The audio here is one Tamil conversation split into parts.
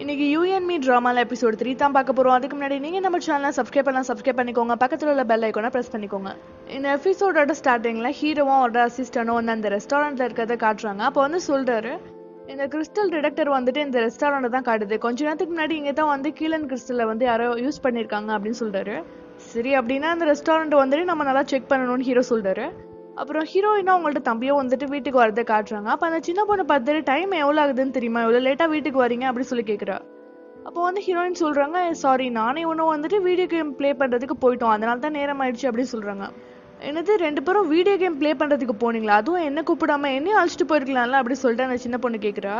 இன்னைக்கு யூ அண்ட் மீ ட்ராமால எபிசோட் 3 தான் பார்க்க போறோம். அதுக்கு முன்னாடி நீங்க நம்ம சேனலை சப்ஸ்கிரைப் பண்ணிக்கோங்க. பக்கத்துல உள்ள பெல் ஐகானை பிரஸ் பண்ணிக்கோங்க. இந்த எபிசோடோட ஸ்டார்டிங்ல ஹீரோவும் அவரோட அசிஸ்டனும் வந்து அந்த ரெஸ்டாரண்ட்ல இருக்கிறத காட்டுறாங்க. அப்போ வந்து சொல்றாரு, இந்த கிறிஸ்டல் டிடெக்டர் வந்துட்டு இந்த ரெஸ்டாரண்ட் தான் காட்டுது. கொஞ்ச நேரத்துக்கு முன்னாடி இங்கே தான் வந்து கீழன் கிறிஸ்டலை வந்து யாரோ யூஸ் பண்ணியிருக்காங்க அப்படின்னு சொல்றாரு. சரி, அப்படின்னா அந்த ரெஸ்டாரண்ட் வந்துட்டு நம்ம நல்லா செக் பண்ணணும்னு ஹீரோ சொல்றாரு. அப்புறம் ஹீரோயினா அவங்கள்ட்ட தம்பியும் வந்துட்டு வீட்டுக்கு வரதை காட்டுறாங்க. அப்போ அந்த சின்ன பொண்ணு பார்த்துட்டு டைம் எவ்வளோ ஆகுதுன்னு தெரியுமா, எவ்வளோ லேட்டாக வீட்டுக்கு வரீங்க அப்படின்னு சொல்லி கேட்குறா. அப்போ வந்து ஹீரோயின் சொல்றாங்க, சாரி நானே ஒன்றும் வந்துட்டு வீடியோ கேம் ப்ளே பண்ணுறதுக்கு போயிட்டோம், அதனால தான் நேரம் ஆயிடுச்சு அப்படின்னு சொல்றாங்க. என்னது, 2 பேரும் வீடியோ கேம் ப்ளே பண்ணுறதுக்கு போனீங்களா, அதுவும் என்ன கூப்பிடாம என்னையும் அழைச்சிட்டு போயிருக்கலாம்ல அப்படின்னு சொல்லிட்டு அந்த சின்ன பொண்ணு கேட்குறா.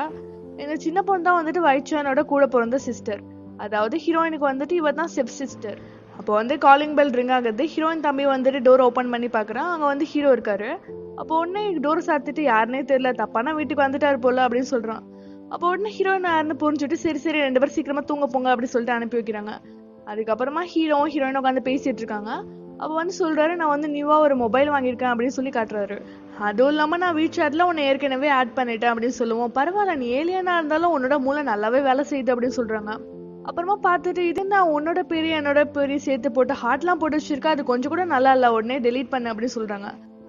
இந்த சின்ன பொண்ணு தான் வந்துட்டு வைச்சானோட கூட பிறந்த சிஸ்டர், அதாவது ஹீரோயினுக்கு வந்துட்டு இவ தான் ஸ்டெப் சிஸ்டர். அப்போ வந்து காலிங் பெல் ரிங் ஆகுது. ஹீரோயின் தம்பி வந்துட்டு டோர் ஓப்பன் பண்ணி பார்க்குறான். அங்கே வந்து ஹீரோ இருக்காரு. அப்போ உடனே டோர் சாத்திட்டு யாருன்னே தெரியல, தப்பான வீட்டுக்கு வந்துட்டாரு போல அப்படின்னு சொல்றான். அப்போ உடனே ஹீரோயின் யாருன்னு புரிஞ்சுட்டு சரி 2 பேரும் சீக்கிரமா தூங்க போங்க அப்படின்னு சொல்லிட்டு அனுப்பி வைக்கிறாங்க. அதுக்கப்புறமா ஹீரோவும் ஹீரோயின் உட்காந்து பேசிட்டு இருக்காங்க. அப்போ வந்து சொல்றாரு, நான் வந்து நியூவா ஒரு மொபைல் வாங்கியிருக்கேன் அப்படின்னு சொல்லி காட்டுறாரு. அதுவும் இல்லாம நான் வீட்சாட்ல உன்னை ஏற்கனவே ஆட் பண்ணிட்டேன் அப்படின்னு சொல்லுவோம். பரவாயில்ல, நீ ஏலியனா இருந்தாலும் உன்னோட மூளை நல்லாவே வேலை செய்யுது அப்படின்னு சொல்றாங்க. அப்புறமா பார்த்துட்டு, இது நான் உன்னோட பேரு என்னோட பேரு சேர்த்து போட்டு ஹார்ட்லாம் போட்டு வச்சிருக்கா, அது கொஞ்சம் கூட நல்லா இல்லை, உடனே டெலீட் பண்ண அப்படின்னு சொல்றாங்க.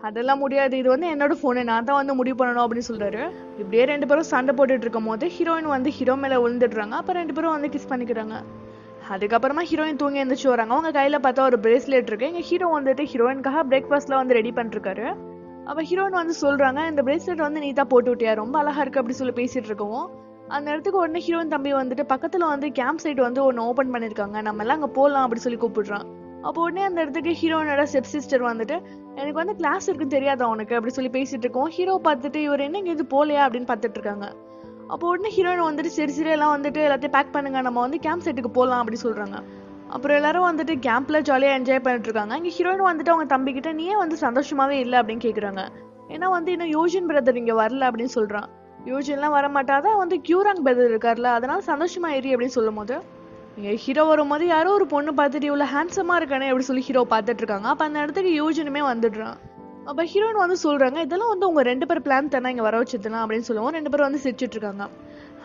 அதெல்லாம் முடியாது, இது வந்து என்னோட போனு, நான் தான் வந்து முடிவு பண்ணணும் அப்படின்னு சொல்றாரு. இப்படியே 2 பேரும் சண்டை போட்டுட்டு இருக்கும் போது ஹீரோயின் வந்து ஹீரோ மேல விழுந்துடுறாங்க. அப்ப 2 பேரும் வந்து கிஸ் பண்ணிக்கிறாங்க. அதுக்கப்புறமா ஹீரோயின் தூங்கி எழுந்திரிச்சு வராங்க. அவங்க கையில பார்த்தா ஒரு பிரேஸ்லெட் இருக்கு. எங்க ஹீரோ வந்துட்டு ஹீரோயின்காக பிரேக்ஃபாஸ்ட்ல வந்து ரெடி பண்ணிருக்காரு. அப்ப ஹீரோயின் வந்து சொல்றாங்க, இந்த பிரேஸ்லெட் வந்து நீ தான் போட்டு விட்டியா, ரொம்ப அழகா இருக்கு அப்படி சொல்லி பேசிட்டு இருக்கவும் அந்த இடத்துக்கு உடனே ஹீரோயின் தம்பி வந்துட்டு பக்கத்துல வந்து கேம்ப் சைட் வந்து ஒன்னு ஓபன் பண்ணிருக்காங்க, நம்ம எல்லாம் அங்க போலாம் அப்படி சொல்லி கூப்பிடுறான். அப்போ உடனே அந்த இடத்துக்கு ஹீரோயினோட ஸ்டெப் சிஸ்டர் வந்துட்டு, எனக்கு வந்து கிளாஸ் இருக்குன்னு தெரியாதா உனக்கு அப்படி சொல்லி பேசிட்டு இருக்கோம். ஹீரோ பார்த்துட்டு இவர் என்ன இங்க இது போலையா அப்படின்னு பார்த்துட்டு இருக்காங்க. அப்போ உடனே ஹீரோயின் வந்துட்டு சரி எல்லாம் வந்துட்டு எல்லாத்தையும் பேக் பண்ணுங்க, நம்ம வந்து கேம்ப் சைட்டுக்கு போலாம் அப்படி சொல்றாங்க. அப்புறம் எல்லாரும் வந்துட்டு கேம்ப்ல ஜாலியா என்ஜாய் பண்ணிட்டு இருக்காங்க. இங்க ஹீரோயின் வந்துட்டு அவங்க தம்பி கிட்ட நீயே வந்து சந்தோஷமாவே இல்லை அப்படின்னு கேக்குறாங்க. ஏன்னா வந்து இன்னும் யூஜின் பிரதர் இங்க வரல அப்படின்னு சொல்றான். யூஜின்லாம் வர மாட்டாதான் வந்து கியூராங் பிரதர் இருக்கார்ல, அதனால சந்தோஷமா ஏறி அப்படின்னு சொல்லும் போது இங்க ஹீரோ வரும்போது யாரோ ஒரு பொண்ணு பார்த்துட்டு இவ்வளவு ஹேண்ட்ஸமா இருக்கானே அப்படி சொல்லி ஹீரோ பார்த்துட்டு இருக்காங்க. அப்ப அந்த இடத்துக்கு யூஜினுமே வந்துடுறான். அப்ப ஹீரோயின் வந்து சொல்றாங்க, இதெல்லாம் வந்து உங்க 2 பேர் பிளான் தானே இங்க வர வச்சதுலாம் அப்படின்னு சொல்லுவோம். 2 பேரும் வந்து சிரிச்சிட்டு இருக்காங்க.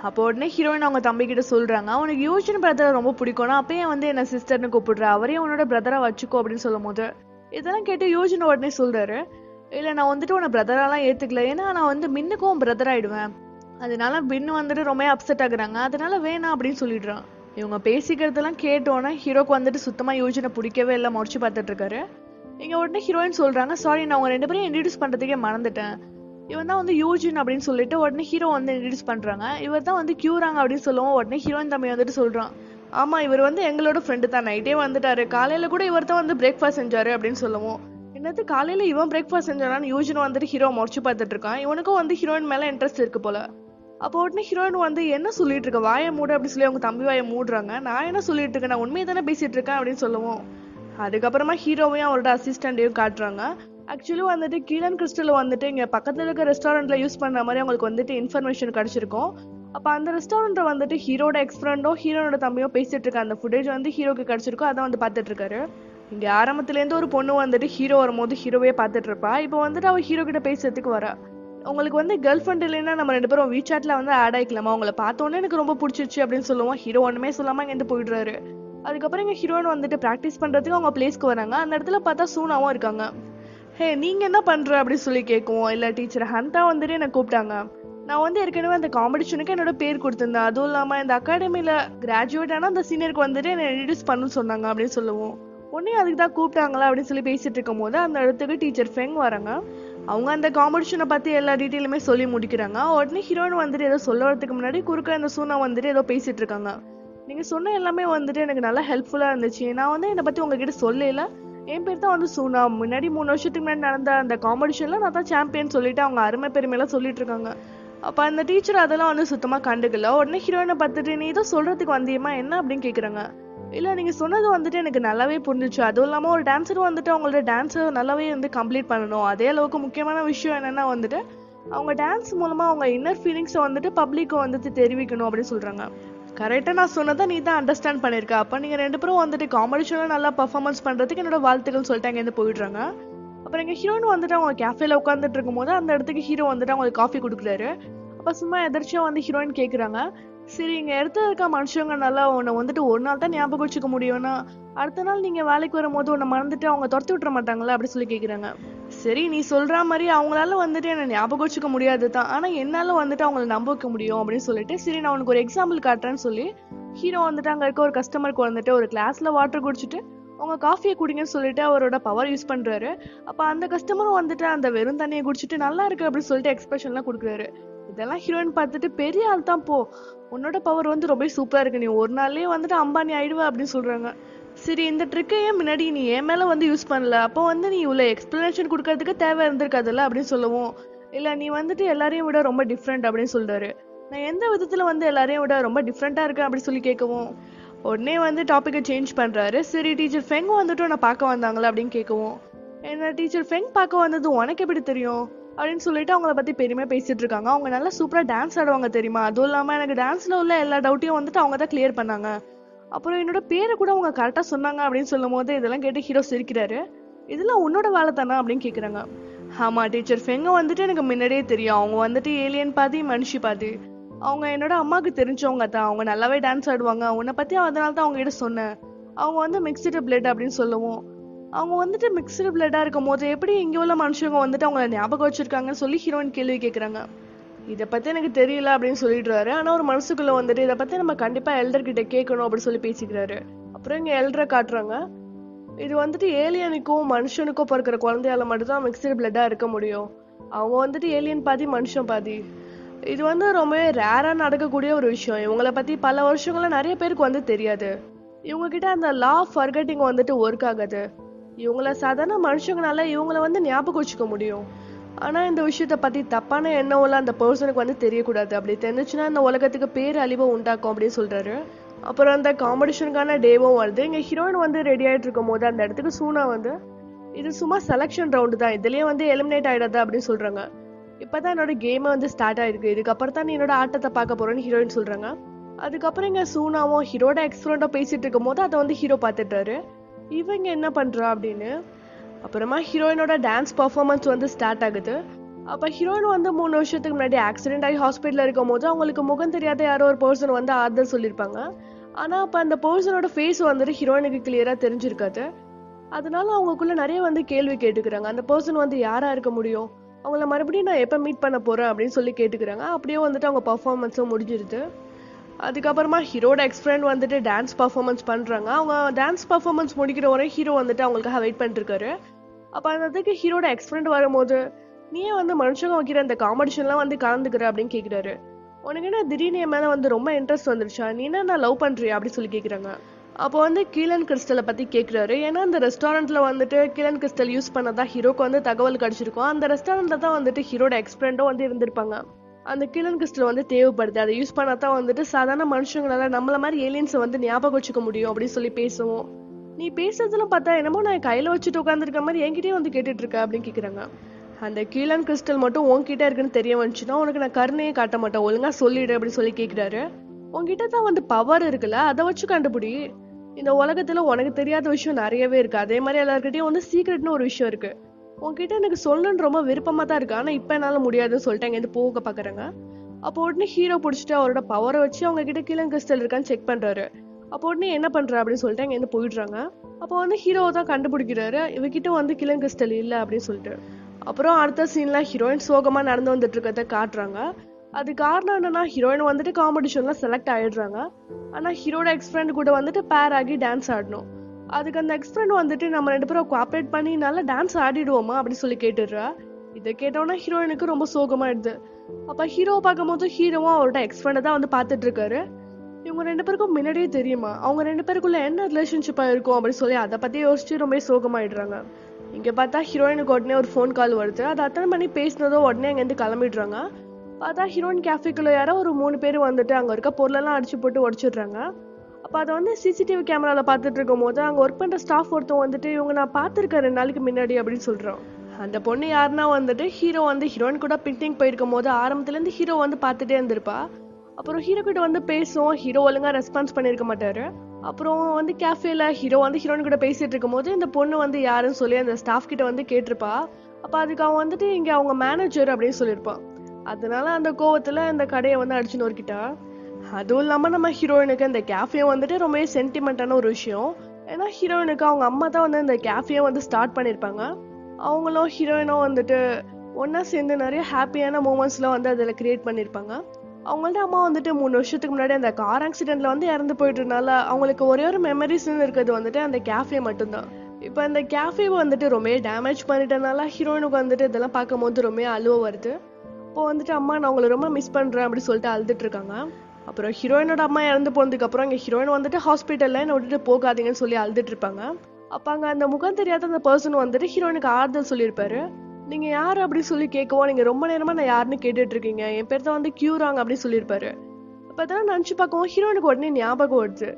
அப்போ உடனே ஹீரோயின் அவங்க தம்பி கிட்ட சொல்றாங்க, அவனுக்கு யூஜின் பிரதரை ரொம்ப பிடிக்கும்னா அப்பயே வந்து என்ன சிஸ்டர்னு கூப்பிடுற, அவரையும் உன்னோட பிரதரா வச்சுக்கோ அப்படின்னு சொல்லும் போது இதெல்லாம் கேட்டு யூஜின் உடனே சொல்றாரு, இல்ல நான் வந்துட்டு உன்னை பிரதராலாம் ஏத்துக்கல, ஏன்னா நான் வந்து மின்னுக்கும் பிரதர் ஆயிடுவேன், அதனால பின்னு வந்துட்டு ரொம்ப அப்செட் ஆகுறாங்க, அதனால வேணாம் அப்படின்னு சொல்லிடுறான். இவங்க பேசிக்கிறதெல்லாம் கேட்டோன்னே ஹீரோக்கு வந்துட்டு சுத்தமா யூஜினை பிடிக்கவே இல்லை, முடிச்சு பார்த்துட்டு இருக்காரு. இங்க உடனே ஹீரோயின் சொல்றாங்க, சாரி நான் உங்க 2 பேரும் இன்ட்ரடியூஸ் பண்றதுக்கே மறந்துட்டேன், இவன் தான் வந்து யூஜின் அப்படின்னு சொல்லிட்டு உடனே ஹீரோ வந்து இன்ட்ரடியூஸ் பண்றாங்க. இவர் தான் வந்து கியூராங் அப்படின்னு சொல்லுவோம். உடனே ஹீரோயின் தம்பி வந்துட்டு சொல்றான், ஆமா இவர் வந்து எங்களோட ஃப்ரெண்டு தான், நைட்டே வந்துட்டாரு, காலையில கூட இவர் தான் வந்து பிரேக்ஃபாஸ்ட் செஞ்சாரு அப்படின்னு சொல்லுவோம். என்னது காலையில இவன் பிரேக்ஃபாஸ்ட் செஞ்சானான்னு யூஜின் வந்துட்டு ஹீரோ முடிச்சு பார்த்துட்டு இருக்கான். இவனுக்கும் வந்து ஹீரோயின் மேல இன்ட்ரெஸ்ட் இருக்கு போல. அப்போ உடனே ஹீரோயின் வந்து என்ன சொல்லிட்டு இருக்க, வாயை மூடு அப்படி சொல்லி அவங்க தம்பி வாயை மூடுறாங்க. நான் என்ன சொல்லிட்டு இருக்கேன், நான் உண்மையை தானே பேசிட்டு இருக்கேன் அப்படின்னு சொல்லுவோம். அதுக்கப்புறமா ஹீரோவையும் அவரோட அசிஸ்டண்டையும் காட்டுறாங்க. ஆக்சுவலி வந்துட்டு கீழன் கிறிஸ்டல் வந்துட்டு இங்க பக்கத்துல இருக்க ரெஸ்டாரண்ட்ல யூஸ் பண்ற மாதிரி அவங்களுக்கு வந்துட்டு இன்ஃபர்மேஷன் கிடைச்சிருக்கும். அப்ப அந்த ரெஸ்டாரண்ட்ல வந்துட்டு ஹீரோட எக்ஸ்ஃப்ரெண்டோ ஹீரோனோட தம்பியோ பேசிட்டு இருக்க அந்த ஃபுட்டேஜ் வந்து ஹீரோக்கு கிடைச்சிருக்கும். அதை வந்து பார்த்துட்டு இருக்காரு. இங்க ஆரம்பத்துல இருந்து ஒரு பொண்ணு வந்துட்டு ஹீரோ வரும்போது ஹீரோவே பார்த்துட்டு இருப்பா. இப்போ வந்துட்டு அவ ஹீரோ கிட்ட பேசுறதுக்கு வரா. உங்களுக்கு வந்து கேர்ள் ஃப்ரெண்ட் இல்லைன்னா நம்ம 2 பேரும் வீசாட்ல வந்து ஆட் ஆயிக்கலாமா, உங்களை பார்த்தோன்னே எனக்கு ரொம்ப பிடிச்சிருச்சு அப்படின்னு சொல்லுவோம். ஹீரோ ஒண்ணுமே சொல்லாம இங்க போயிடுறாரு. அதுக்கப்புறம் இங்க ஹீரோயின் வந்துட்டு பிராக்டிஸ் பண்றதுக்கு அவங்க பிளேஸ்க்கு வராங்க. அந்த இடத்துல பார்த்தா சூனாவும் இருக்காங்க. ஹே நீங்க என்ன பண்ற அப்படின்னு சொல்லி கேட்குவோம். இல்ல டீச்சர் ஹண்டா வந்துட்டு என்ன கூப்பிட்டாங்க, நான் வந்து ஏற்கனவே அந்த காம்படிஷனுக்கு என்னோட பேர் கொடுத்திருந்தேன், அதுவும் இல்லாம இந்த அகாடமில கிராஜுவேட் ஆனா அந்த சீனியருக்கு வந்துட்டு என்ன இன்ட்ரடியூஸ் பண்ணணும்னு சொன்னாங்க அப்படின்னு சொல்லுவோம். உடனே அதுக்கு தான் கூப்பிட்டாங்களா அப்படின்னு சொல்லி பேசிட்டு இருக்கும் போது அந்த இடத்துக்கு டீச்சர் ஃபெங் வராங்க. அவங்க அந்த காம்படிஷனை பத்தி எல்லா டீட்டெயிலுமே சொல்லி முடிக்கிறாங்க. உடனே ஹீரோயின் வந்துட்டு ஏதோ சொல்ல வரதுக்கு முன்னாடி குறுக்க அந்த சூனா வந்துட்டு ஏதோ பேசிட்டு இருக்காங்க. நீங்க சொன்ன எல்லாமே வந்துட்டு எனக்கு நல்லா ஹெல்ப்ஃபுல்லா இருந்துச்சு, நான் வந்து என்னை பத்தி உங்ககிட்ட சொல்லல, என் பேர் தான் வந்து சூனா, முன்னாடி 3 வருஷத்துக்கு முன்னாடி நடந்த அந்த காம்படிஷன்ல நான் தான் சாம்பியன் சொல்லிட்டு அவங்க அருமை பெருமையெல்லாம் சொல்லிட்டு இருக்காங்க. அப்ப அந்த டீச்சர் அதெல்லாம் வந்து சுத்தமா கண்டுக்கல. உடனே ஹீரோயினை பார்த்துட்டு நீ ஏதோ சொல்றதுக்கு வந்தியமா என்ன அப்படின்னு கேக்குறாங்க. இல்ல நீங்க சொன்னது வந்துட்டு எனக்கு நல்லாவே புரிஞ்சிச்சு, அதுவும் இல்லாம ஒரு டான்ஸர் வந்துட்டு அவங்களோட டான்ஸை நல்லாவே வந்து கம்ப்ளீட் பண்ணணும், அதே அளவுக்கு முக்கியமான விஷயம் என்னன்னா வந்துட்டு அவங்க டான்ஸ் மூலமா அவங்க இன்னர் ஃபீலிங்ஸை வந்துட்டு பப்ளிக்கு வந்துட்டு தெரிவிக்கணும் அப்படின்னு சொல்றாங்க. கரெக்டா நான் சொன்னதை நீ தான் அண்டர்ஸ்டாண்ட் பண்ணிருக்க, அப்ப நீங்க 2 பேரும் வந்துட்டு காம்படிஷன்ல நல்லா பர்ஃபார்மன்ஸ் பண்றதுக்கு என்னோட வாழ்த்துக்கள் சொல்லிட்டு அங்க இருந்து போயிடுறாங்க. அப்புறம் எங்க ஹீரோன்னு வந்துட்டு அவங்க கேஃபேல உட்காந்துட்டு இருக்கும் போது அந்த இடத்துக்கு ஹீரோ வந்துட்டு அவங்களுக்கு காஃபி கொடுக்குறாரு. அப்ப சும்மா எதிர்ச்சியா வந்து ஹீரோயின் கேக்குறாங்க, சரி, இங்க இடத்துல இருக்க மனுஷங்கனால உன்னை வந்துட்டு ஒரு நாள் தான் ஞாபகம் வச்சுக்க முடியும்னா, அடுத்த நாள் நீங்க வேலைக்கு வரும்போது உன்னை மறந்துட்டு அவங்க துரத்தி விட்டுற மாட்டாங்களா அப்படி சொல்லி கேக்குறாங்க. சரி, நீ சொல்ற மாதிரி அவங்களால வந்துட்டு என்ன ஞாபகம் வச்சுக்க முடியாது தான், ஆனா என்னால வந்துட்டு அவங்கள நம்ப வைக்க முடியும் அப்படின்னு சொல்லிட்டு, சரி நான் உனக்கு ஒரு எக்ஸாம்பிள் காட்டுறேன்னு சொல்லி ஹீரோ வந்துட்டு அங்க இருக்க ஒரு கஸ்டமருக்கு வந்துட்டு ஒரு கிளாஸ்ல வாட்டர் குடிச்சிட்டு உங்க காஃபியை குடிங்கன்னு சொல்லிட்டு அவரோட பவர் யூஸ் பண்றாரு. அப்ப அந்த கஸ்டமரும் வந்துட்டு அந்த வெறும் தண்ணியை குடிச்சிட்டு நல்லா இருக்கு அப்படின்னு சொல்லிட்டு எக்ஸ்பிரஷன்லாம் கொடுக்குறாரு. இதெல்லாம் ஹீரோயின் பார்த்துட்டு பெரிய ஆள் தான் போ, உன்னோட பவர் வந்து ரொம்ப சூப்பரா இருக்கு, நீ ஒரு நாள்லயே வந்துட்டு அம்பானி ஆயிடுவ அப்படின்னு சொல்றாங்க. சரி, இந்த ட்ரிக்கையே முன்னாடி நீ என் மேல வந்து யூஸ் பண்ணல, அப்போ வந்து நீ இவ்வளவு எக்ஸ்பிளனேஷன் கொடுக்கறதுக்கு தேவை இருந்திருக்காதுல்ல அப்படின்னு சொல்லவும், இல்ல நீ வந்துட்டு எல்லாரையும் விட ரொம்ப டிஃப்ரெண்ட் அப்படின்னு சொல்றாரு. நான் எந்த விதத்துல வந்து எல்லாரையும் விட ரொம்ப டிஃப்ரெண்டா இருக்கேன் அப்படின்னு சொல்லி கேட்கவும், உடனே வந்து டாபிக்கை சேஞ்ச் பண்றாரு. சரி, டீச்சர் ஃபெங் வந்துட்டு உன்னை பார்க்க வந்தாங்களா அப்படின்னு கேட்கவும், என்ன டீச்சர் ஃபெங் பார்க்க வந்தது உனக்கு எப்படி தெரியும் அப்படின்னு சொல்லிட்டு அவங்கள பத்தி பெருமையா பேசிட்டு இருக்காங்க. அவங்க நல்லா சூப்பரா டான்ஸ் ஆடுவாங்க தெரியுமா, அதுவும் இல்லாம எனக்கு டான்ஸ்ல உள்ள எல்லா டவுட்டையும் வந்துட்டு அவங்க தான் கிளியர் பண்ணாங்க, அப்புறம் என்னோட பேரை கூட அவங்க கரெக்டா சொன்னாங்க அப்படின்னு சொல்லும் போது இதெல்லாம் கேட்டு ஹீரோ சிரிக்கிறாரு. இதெல்லாம் உன்னோட வேலை தானா அப்படின்னு கேக்குறாங்க. ஆமா டீச்சர் ஃபெங்க வந்துட்டு எனக்கு முன்னாடியே தெரியும், அவங்க வந்துட்டு ஏலியன் பாதி மனுஷி பாதி, அவங்க என்னோட அம்மாவுக்கு தெரிஞ்சவங்க தான், அவங்க நல்லாவே டான்ஸ் ஆடுவாங்க, உன்னை பத்தி அதனால தான் அவங்க கிட்ட சொன்னேன், அவங்க வந்து மிக்ஸ்டு பிளட் அப்படின்னு சொல்லுவோம், அவங்க வந்துட்டு மிக்ஸ்டு பிளட்டா இருக்கும் போது எப்படி இங்க உள்ள மனுஷங்க வந்துட்டு அவங்கள ஞாபகம் வச்சிருக்காங்கன்னு சொல்லி ஹீரோயின் கேள்வி கேட்கறாங்க. இதை பத்தி எனக்கு தெரியல அப்படின்னு சொல்லிடுறாரு. ஆனா ஒரு மனசுக்குள்ள வந்துட்டு இதை பத்தி நம்ம கண்டிப்பா எல்டர் கிட்ட கேட்கணும் அப்படின்னு சொல்லி பேசிக்கிறாரு. அப்புறம் இங்க எல்டரை காட்டுறாங்க. இது வந்துட்டு ஏலியனுக்கும் மனுஷனுக்கும் பிறக்கிற குழந்தையால மட்டும்தான் மிக்ஸ்டு பிளட்டா இருக்க முடியும், அவங்க வந்துட்டு ஏலியன் பாதி மனுஷன் பாதி, இது வந்து ரொம்பவே ரேரா நடக்கக்கூடிய ஒரு விஷயம், இவங்கள பத்தி பல வருஷங்களா நிறைய பேருக்கு வந்து தெரியாது, இவங்க கிட்ட அந்த லா ஆஃப் ஃபர்கெட்டிங் வந்துட்டு ஒர்க் ஆகுது, இவங்கள சாதாரண மனுஷங்கனால இவங்கள வந்து ஞாபகம் வச்சுக்க முடியும், ஆனா இந்த விஷயத்த பத்தி தப்பான எண்ணம் அந்த பர்சனுக்கு வந்து தெரியக்கூடாது, அப்படி தெரிஞ்சுச்சுன்னா இந்த உலகத்துக்கு பேர் அழிவை உண்டாக்கும் அப்படின்னு சொல்றாரு. அப்புறம் அந்த காம்படிஷனுக்கான டேவும் வருது. இங்க ஹீரோயின் வந்து ரெடி ஆயிட்டு இருக்கும் போது அந்த இடத்துக்கு சூனா வந்து, இது சும்மா செலக்ஷன் ரவுண்டு தான், இதுலயே வந்து எலிமினேட் ஆயிடாது அப்படின்னு சொல்றாங்க. இப்பதான் என்னோட கேம் வந்து ஸ்டார்ட் ஆயிருக்கு, இதுக்கப்புறம் தான் நீ என்னோட ஆட்டத்தை பார்க்க போறேன்னு ஹீரோயின் சொல்றாங்க. அதுக்கப்புறம் இங்க சூனாவும் ஹீரோட எக்ஸ்பிரண்டா பேசிட்டு இருக்கும் போது அதை வந்து ஹீரோ பார்த்துட்டாரு. இவங்க என்ன பண்றா அப்படின்னு. அப்புறமா ஹீரோயினோட டான்ஸ் பர்ஃபார்மன்ஸ் வந்து ஸ்டார்ட் ஆகுது. அப்ப ஹீரோயின் வந்து 3 வருஷத்துக்கு முன்னாடி ஆக்சிடென்ட் ஆகி ஹாஸ்பிட்டல்ல இருக்கும் போது அவங்களுக்கு முகம் தெரியாத யாரோ ஒரு பர்சன் வந்து ஆறுதல் சொல்லியிருப்பாங்க. ஆனா அப்ப அந்த பர்சனோட ஃபேஸ் வந்துட்டு ஹீரோயினுக்கு கிளியரா தெரிஞ்சிருக்காது. அதனால அவங்களுக்குள்ள நிறைய வந்து கேள்வி கேட்டுக்கிறாங்க, அந்த பர்சன் வந்து யாரா இருக்க முடியும், அவங்கள மறுபடியும் நான் எப்ப மீட் பண்ண போறேன் அப்படின்னு சொல்லி கேட்டுக்கிறாங்க. அப்படியே வந்துட்டு அவங்க பர்ஃபார்மன்ஸும் முடிஞ்சிருது. அதுக்கப்புறமா ஹீரோட எக்ஸ்பிரண்ட் வந்துட்டு டான்ஸ் பர்ஃபார்மன்ஸ் பண்றாங்க. அவங்க டான்ஸ் பர்ஃபார்மன்ஸ் முடிக்கிற வரை ஹீரோ வந்துட்டு அவங்களுக்காக வெயிட் பண்ணிட்டு இருக்காரு. அப்ப அதுக்கு ஹீரோட எக்ஸ்பிரண்ட் வரும்போது, நீயே வந்து மனுஷங்க வைக்கிற இந்த காம்படிஷன்லாம் வந்து கலந்துக்கிற அப்படின்னு கேக்குறாரு. உனக்கு என்ன திடீர்னு என் மேல வந்து ரொம்ப இன்ட்ரெஸ்ட் வந்துருச்சா, நீ என்ன நான் லவ் பண்றியா அப்படின்னு சொல்லி கேக்குறாங்க. அப்போ வந்து கீலன் கிறிஸ்டலை பத்தி கேக்குறாரு. ஏன்னா அந்த ரெஸ்டாரண்ட்ல வந்துட்டு கீலன் கிறிஸ்டல் யூஸ் பண்ணதான் ஹீரோக்கு வந்து தகவல் கிடைச்சிருக்கும். அந்த ரெஸ்டாரண்ட்ல தான் வந்துட்டு ஹீரோட எக்ஸ்பிரண்டும் வந்து இருந்திருப்பாங்க. அந்த கீலன் கிறிஸ்டல் வந்து தேவைப்படுது, அதை யூஸ் பண்ணாதான் வந்துட்டு சாதாரண மனுஷங்களால நம்மள மாதிரி ஏலியன்ஸை வந்து ஞாபகம் வச்சுக்க முடியும் அப்படின்னு சொல்லி பேசுவோம். நீ பேசுறதுலாம் பார்த்தா என்னமோ நான் கையில வச்சுட்டு உட்காந்துருக்க மாதிரி என்கிட்டயே வந்து கேட்டுட்டு இருக்க அப்படின்னு கேக்குறாங்க. அந்த கீலன் கிறிஸ்டல் மட்டும் உன்கிட்ட இருக்குன்னு தெரிய வந்துச்சுன்னா உனக்கு நான் கருணையே காட்ட மாட்டேன், ஒழுங்கா சொல்லிடு அப்படின்னு சொல்லி கேக்குறாரு. உன்கிட்ட தான் வந்து பவர் இருக்குல்ல, அதை வச்சு கண்டுபிடி, இந்த உலகத்துல உனக்கு தெரியாத விஷயம் நிறையவே இருக்கு, அதே மாதிரி எல்லாருக்கிட்டையும் வந்து சீக்ரெட்னு ஒரு விஷயம் இருக்கு, உன்கிட்ட எனக்கு சொல்லணும்னு ரொம்ப விருப்பமா தான் இருக்கு, ஆனா இப்ப என்னால முடியாதுன்னு சொல்லிட்டு அங்க இருந்து போக பாக்குறாங்க. அப்போ உடனே ஹீரோ பிடிச்சிட்டு அவரோட பவரை வச்சு அவங்க கிட்ட கீலன் கிறிஸ்டல் இருக்கான்னு செக் பண்றாரு. அப்போ உடனே என்ன பண்ற அப்படின்னு சொல்லிட்டு அங்க இருந்து போயிடுறாங்க. அப்போ வந்து ஹீரோ தான் கண்டுபிடிக்கிறாரு இவகிட்ட வந்து கீலன் கிறிஸ்டல் இல்ல அப்படின்னு சொல்லிட்டு. அப்புறம் அடுத்த சீன்ல ஹீரோயின் சோகமா நடந்து வந்துட்டு இருக்கிறத காட்டுறாங்க. அது காரணம் என்னன்னா ஹீரோயின் வந்துட்டு காம்படிஷன்ல செலக்ட் ஆயிடுறாங்க. ஆனா ஹீரோட எக்ஸ்பிரண்ட் கூட வந்துட்டு பேர் ஆகி டான்ஸ் ஆடணும். அதுக்கு அந்த எக்ஸ்பிரண்ட் வந்துட்டு நம்ம 2 பேரும் கோஆபரேட் பண்ணி நல்லா டான்ஸ் ஆடிடுவோமா அப்படின்னு சொல்லி கேட்டுடுறா. இதை கேட்டோன்னா ஹீரோயினுக்கு ரொம்ப சோகமாயிடுது. அப்ப ஹீரோவை பார்க்கும் போது ஹீரோவும் அவரோட எக்ஸ்பிரண்ட தான் வந்து பாத்துட்டு இருக்காரு. இவங்க 2 பேருக்கும் முன்னாடியே தெரியுமா, அவங்க 2 பேருக்குள்ள என்ன ரிலேஷன்ஷிப்பா இருக்கும் அப்படின்னு சொல்லி அதை பத்தி யோசிச்சு ரொம்ப சோகமாயிடுறாங்க. இங்க பார்த்தா ஹீரோயினுக்கு உடனே ஒரு ஃபோன் கால் வருது. அதை அட்டன் பண்ணி பேசினதோ உடனே அங்கேருந்து கிளம்பிடுறாங்க. பார்த்தா ஹீரோயின் கேஃபேக்குள்ள யாரோ ஒரு 3 பேர் வந்துட்டு அங்க இருக்க பொருளெல்லாம் அடிச்சு போட்டு உடைச்சிடுறாங்க. அப்ப அதை வந்து சிசிடிவி கேமரால பார்த்துட்டு இருக்கும் போது அங்க ஒர்க் பண்ற ஸ்டாஃப் ஒருத்தன் வந்துட்டு இவங்க நான் பார்த்திருக்கேன் 2 நாளைக்கு முன்னாடி அப்படின்னு சொல்றான். அந்த பொண்ணு யாருன்னா வந்துட்டு ஹீரோ வந்து ஹீரோயின் கூட பிக்னிக் போயிருக்கும் போது ஆரம்பத்துல இருந்து ஹீரோ வந்து பார்த்துட்டே இருந்திருப்பா. அப்புறம் ஹீரோ கிட்ட வந்து பேசுவோம், ஹீரோ ஒழுங்கா ரெஸ்பான்ஸ் பண்ணிருக்க மாட்டாரு. அப்புறம் வந்து கேஃபேல ஹீரோ வந்து ஹீரோயின் கூட பேசிட்டு இருக்கும் போது இந்த பொண்ணு வந்து யாருன்னு சொல்லி அந்த ஸ்டாஃப் கிட்ட வந்து கேட்டிருப்பா. அப்ப அதுக்கு அவன் வந்துட்டு இங்க அவங்க மேனேஜர் அப்படின்னு சொல்லியிருப்பான். அதனால அந்த கோவத்துல இந்த கடையை வந்து அடிச்சு நொறுக்கிட்டா. அதுவும் இல்லாமல் நம்ம ஹீரோயினுக்கு இந்த கேஃபே வந்துட்டு ரொம்ப சென்டிமெண்ட்டான ஒரு விஷயம். ஏன்னா ஹீரோயினுக்கு அவங்க அம்மா தான் வந்து இந்த கேஃபே வந்து ஸ்டார்ட் பண்ணியிருப்பாங்க. அவங்களும் ஹீரோயினும் வந்துட்டு ஒன்றா சேர்ந்து நிறைய ஹாப்பியான மூமெண்ட்ஸ்லாம் வந்து அதில் கிரியேட் பண்ணியிருப்பாங்க. அவங்கள்ட்ட அம்மா வந்துட்டு 3 வருஷத்துக்கு முன்னாடி அந்த கார் ஆக்சிடென்ட்ல வந்து இறந்து போயிட்டதுனால அவங்களுக்கு ஒரே ஒரு மெமரிஸ்ன்னு இருக்கிறது வந்துட்டு அந்த கேஃபே மட்டும்தான். இப்போ அந்த கேஃபே வந்துட்டு ரொம்ப டேமேஜ் பண்ணிட்டனால ஹீரோயினுக்கு வந்துட்டு இதெல்லாம் பார்க்கும்போது ரொம்ப அழுவ வருது. இப்போ வந்துட்டு அம்மா நான் உங்களை ரொம்ப மிஸ் பண்ணுறேன் அப்படி சொல்லிட்டு அழுதுட்டு இருக்காங்க. அப்புறம் ஹீரோயினோட அம்மா இறந்து போனதுக்கு அப்புறம் இங்கே ஹீரோயின் வந்துட்டு ஹாஸ்பிட்டலில் என்னை விட்டுட்டு போகாதீங்கன்னு சொல்லி அழுதுட்டு இருப்பாங்க. அப்போ அங்கே அந்த முகம் தெரியாத அந்த பர்சன் வந்துட்டு ஹீரோயினுக்கு ஆறுதல் சொல்லியிருப்பாரு. நீங்கள் யார் அப்படி சொல்லி கேட்கவும் நீங்கள் ரொம்ப நேரமாக நான் யாருன்னு கேட்டுட்டு இருக்கீங்க, என் பேர் தான் வந்து கியூராங் அப்படின்னு சொல்லியிருப்பாரு. அப்போ அதெல்லாம் நினச்சி பார்க்கவும் ஹீரோயினுக்கு உடனே ஞாபகம் வருது.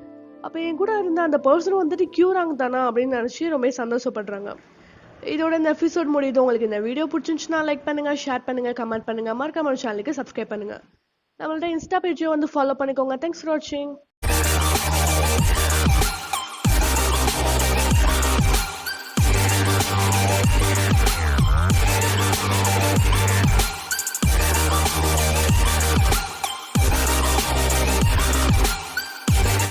அப்போ என் கூட இருந்த அந்த பர்சன் வந்துட்டு கியூராங் தானா அப்படின்னு நினச்சி ரொம்ப சந்தோஷப்படுறாங்க. இதோட இந்த எபிசோட் முடியுது. உங்களுக்கு இந்த வீடியோ பிடிச்சிருந்துச்சுன்னா லைக் பண்ணுங்க, ஷேர் பண்ணுங்க, கமெண்ட் பண்ணுங்க, மறக்காம சேனலுக்கு சப்ஸ்கிரைப் பண்ணுங்க. நம்மள்ட்ட இன்ஸ்டா பேஜையும் வந்து ஃபாலோ பண்ணிக்கோங்க. தேங்க்ஸ் ஃபார் வாட்சிங்.